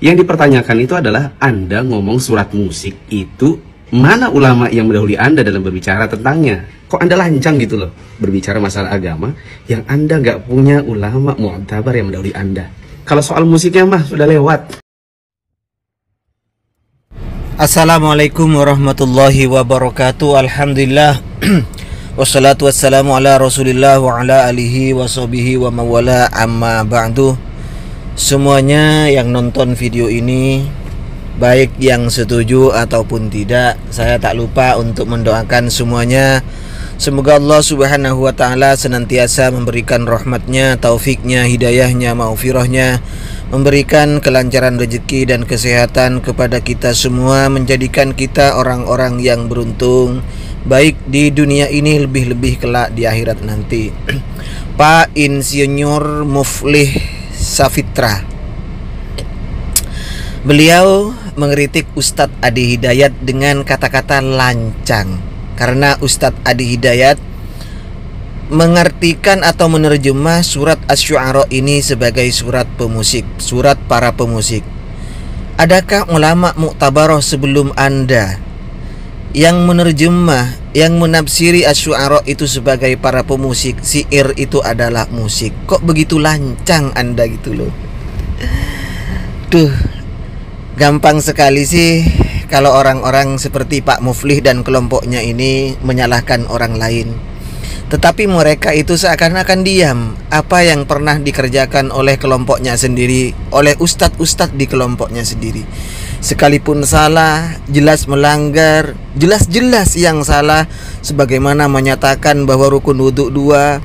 Yang dipertanyakan itu adalah Anda ngomong surat musik itu, mana ulama yang mendahului Anda dalam berbicara tentangnya? Kok Anda lancang gitu loh berbicara masalah agama yang Anda nggak punya ulama mu'tabar yang mendahului Anda? Kalau soal musiknya mah sudah lewat. Assalamualaikum warahmatullahi wabarakatuh. Alhamdulillah wassalatu wassalamu ala rasulillah wa ala alihi wa sahbihi wa mawala amma ba'du. Semuanya yang nonton video ini, baik yang setuju ataupun tidak, saya tak lupa untuk mendoakan semuanya. Semoga Allah subhanahu wa ta'ala senantiasa memberikan rahmatnya, taufiknya, hidayahnya, maghfirahnya, memberikan kelancaran rezeki dan kesehatan kepada kita semua, menjadikan kita orang-orang yang beruntung, baik di dunia ini lebih-lebih kelak di akhirat nanti. Pak Insinyur Muflih Safitra, beliau mengkritik Ustadz Adi Hidayat dengan kata-kata lancang, karena Ustadz Adi Hidayat mengartikan atau menerjemah surat Asy-Syu'ara ini sebagai surat pemusik, surat para pemusik. Adakah ulama mu'tabarah sebelum Anda yang menerjemah, yang menafsiri Asy-Syu'ara itu sebagai para pemusik? Syair itu adalah musik. Kok begitu lancang Anda gitu loh? Duh, gampang sekali sih kalau orang-orang seperti Pak Muflih dan kelompoknya ini menyalahkan orang lain. Tetapi mereka itu seakan-akan diam apa yang pernah dikerjakan oleh kelompoknya sendiri, oleh ustadz-ustadz di kelompoknya sendiri. Sekalipun salah, jelas melanggar, jelas-jelas yang salah, sebagaimana menyatakan bahwa rukun wudhu 2,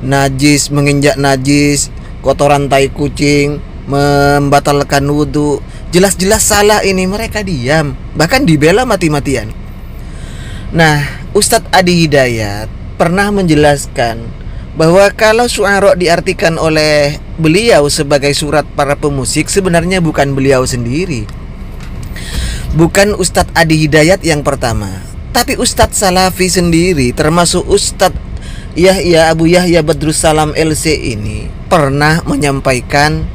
najis, menginjak najis, kotoran tai kucing, membatalkan wudhu, jelas-jelas salah ini, mereka diam, bahkan dibela mati-matian. Nah, Ustadz Adi Hidayat pernah menjelaskan bahwa kalau Syu'ara diartikan oleh beliau sebagai surat para pemusik, sebenarnya bukan beliau sendiri, bukan Ustadz Adi Hidayat yang pertama, tapi Ustadz Salafi sendiri, termasuk Ustadz Abu Yahya Badrus Salam LC ini pernah menyampaikan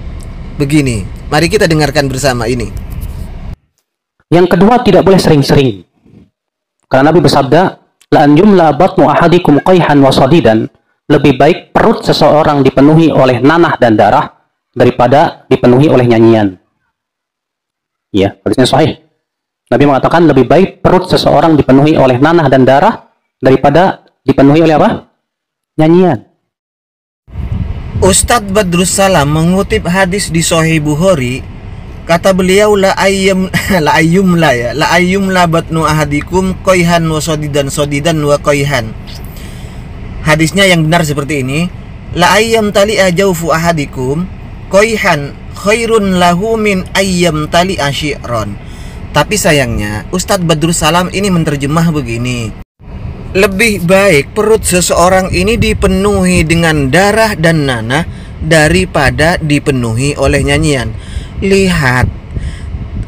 begini. Mari kita dengarkan bersama ini. Yang kedua, tidak boleh sering-sering, karena Nabi bersabda, la an yumla batnu ahadikum qayhan wa sadidan, lebih baik perut seseorang dipenuhi oleh nanah dan darah daripada dipenuhi oleh nyanyian. Ya, hadisnya sahih. Nabi mengatakan lebih baik perut seseorang dipenuhi oleh nanah dan darah daripada dipenuhi oleh apa? Nyanyian. Ustadz Badrus Salam mengutip hadis di Sahih Bukhari, kata beliau, la ayyumla batnu ahadikum qayhan wa sadidan wa qayhan. Hadisnya yang benar seperti ini, la ayyam tali ajaufu ahadikum qayhan khairun lahu min ayyam tali asyi'ron. Tapi sayangnya Ustadz Badrus Salam ini menerjemah begini, lebih baik perut seseorang ini dipenuhi dengan darah dan nanah daripada dipenuhi oleh nyanyian. Lihat,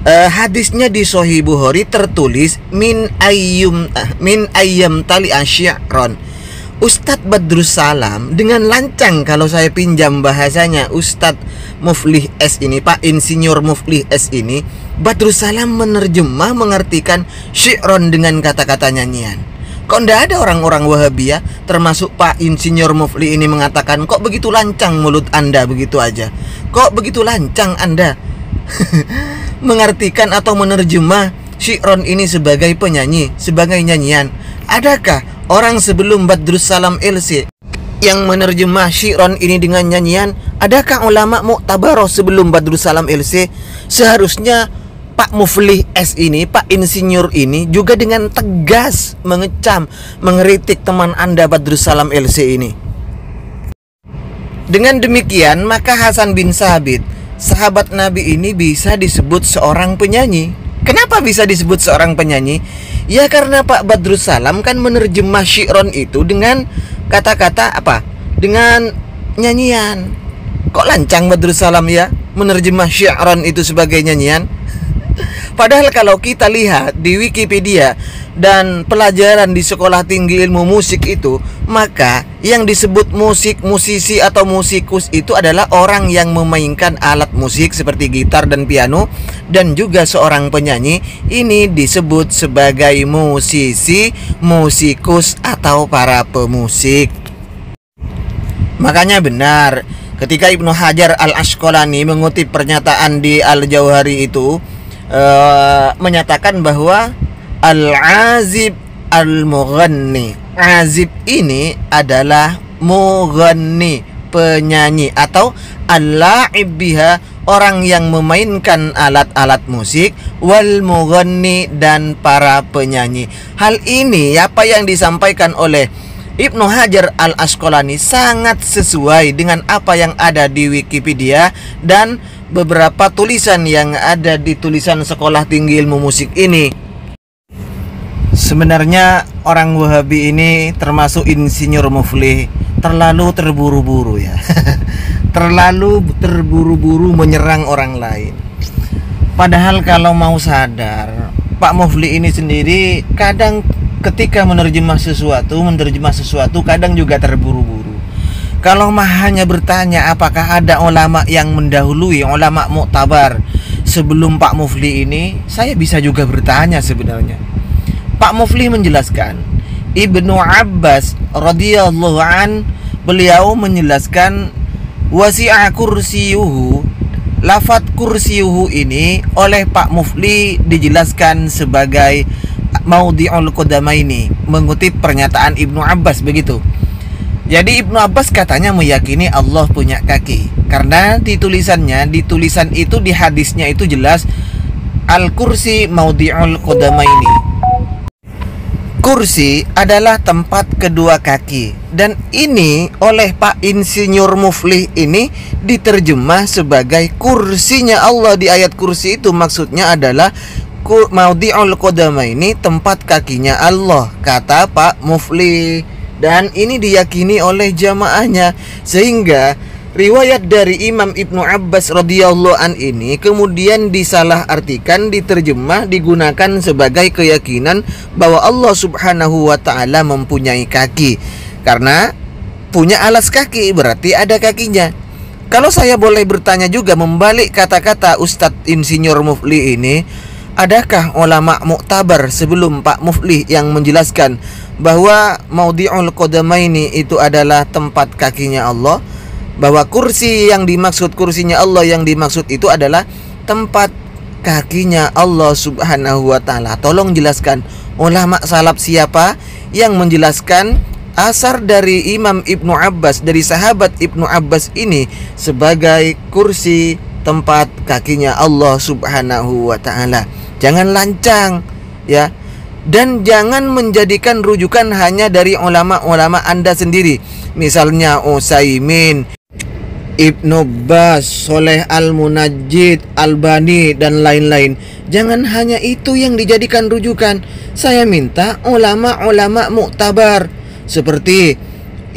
hadisnya di Sahih Bukhari tertulis min ayyam tali asyi'ron. Ustadz Badrus Salam dengan lancang, kalau saya pinjam bahasanya Ustadz Muflih S ini, Pak Insinyur Muflih S ini, Badrus Salam menerjemah, mengartikan syi'ron dengan kata-kata nyanyian. Kok ndak ada orang-orang Wahabiyah, termasuk Pak Insinyur Muflih ini, mengatakan kok begitu lancang mulut Anda begitu aja? Kok begitu lancang Anda mengartikan atau menerjemah syi'ron ini sebagai penyanyi, sebagai nyanyian? Adakah orang sebelum Badrus Salam LC yang menerjemah syi'ron ini dengan nyanyian? Adakah ulama mu'tabarah sebelum Badrus Salam LC? Seharusnya Pak Muflih S ini, Pak Insinyur ini juga dengan tegas mengecam, mengkritik teman Anda Badrus Salam LC ini. Dengan demikian, maka Hasan bin Sabit, sahabat Nabi ini, bisa disebut seorang penyanyi. Kenapa bisa disebut seorang penyanyi? Ya karena Pak Badrus Salam kan menerjemah syi'ron itu dengan kata-kata apa? Dengan nyanyian. Kok lancang Badrus Salam ya menerjemah syi'ron itu sebagai nyanyian? Padahal kalau kita lihat di Wikipedia, dan pelajaran di sekolah tinggi ilmu musik itu, maka yang disebut musisi atau musikus itu adalah orang yang memainkan alat musik seperti gitar dan piano, dan juga seorang penyanyi. Ini disebut sebagai musisi, musikus atau para pemusik. Makanya benar ketika Ibnu Hajar Al-Asqalani mengutip pernyataan di Al-Jauhari itu, menyatakan bahwa al-azib al-mughanni, azib ini adalah mughanni, penyanyi, atau al-la'ib biha, orang yang memainkan alat-alat musik, wal mughanni, dan para penyanyi. Hal ini apa yang disampaikan oleh Ibnu Hajar Al-Asqalani sangat sesuai dengan apa yang ada di Wikipedia dan beberapa tulisan yang ada di tulisan sekolah tinggi ilmu musik ini. Sebenarnya orang Wahabi ini termasuk insinyur muflih, terlalu terburu-buru ya. Terlalu terburu-buru menyerang orang lain. Padahal kalau mau sadar, Pak Mufli ini sendiri kadang ketika menerjemah sesuatu kadang juga terburu-buru. Kalau hanya bertanya apakah ada ulama yang mendahului, ulama muktabar sebelum Pak Mufli ini, saya bisa juga bertanya sebenarnya. Pak Mufli menjelaskan, Ibnu Abbas radhiyallahu an, beliau menjelaskan wasi'a kursiyuhu. Lafaz kursiyuhu ini oleh Pak Mufli dijelaskan sebagai maudhi'ul qadamaini, mengutip pernyataan Ibnu Abbas begitu. Jadi Ibnu Abbas katanya meyakini Allah punya kaki, karena di tulisan itu, di hadisnya itu jelas al-kursi maudhi'ul qadamaini. Kursi adalah tempat kedua kaki, dan ini oleh Pak Insinyur Muflih ini diterjemah sebagai kursinya Allah. Di ayat kursi itu maksudnya adalah maudhi'ul qadamaini, tempat kakinya Allah, kata Pak Muflih. Dan ini diyakini oleh jamaahnya, sehingga riwayat dari Imam Ibnu Abbas radhiyallahu an ini kemudian disalahartikan, diterjemah, digunakan sebagai keyakinan bahwa Allah subhanahu wa ta'ala mempunyai kaki. Karena punya alas kaki berarti ada kakinya. Kalau saya boleh bertanya juga membalik kata-kata Ustadz Insinyur Mufli ini, adakah ulama muktabar sebelum Pak Mufli yang menjelaskan bahwa maudhi'ul qadamaini itu adalah tempat kakinya Allah, bahwa kursi yang dimaksud, kursinya Allah yang dimaksud itu adalah tempat kakinya Allah subhanahu wa ta'ala? Tolong jelaskan, ulama salaf siapa yang menjelaskan asar dari Imam Ibnu Abbas, dari sahabat Ibnu Abbas ini sebagai kursi, tempat kakinya Allah subhanahu wa ta'ala? Jangan lancang ya, dan jangan menjadikan rujukan hanya dari ulama-ulama Anda sendiri, misalnya Utsaimin, Ibnu Bas, Soleh Al-Munajjid, Albani, dan lain-lain. Jangan hanya itu yang dijadikan rujukan. Saya minta ulama-ulama muktabar seperti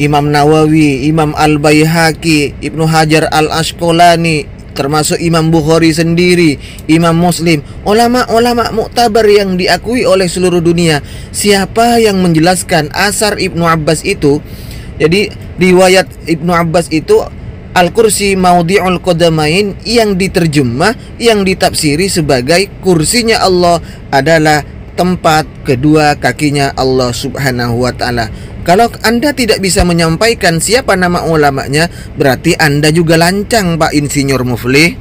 Imam Nawawi, Imam Al-Baihaqi, Ibnu Hajar Al-Asqalani, termasuk Imam Bukhari sendiri, Imam Muslim, ulama-ulama muktabar yang diakui oleh seluruh dunia. Siapa yang menjelaskan asar Ibnu Abbas itu? Jadi riwayat Ibnu Abbas itu al-kursi maudhi'ul qadamain, yang diterjemah, yang ditafsiri sebagai kursinya Allah adalah tempat kedua kakinya Allah subhanahu wa ta'ala. Kalau Anda tidak bisa menyampaikan siapa nama ulamanya, berarti Anda juga lancang, Pak Insinyur Muflih.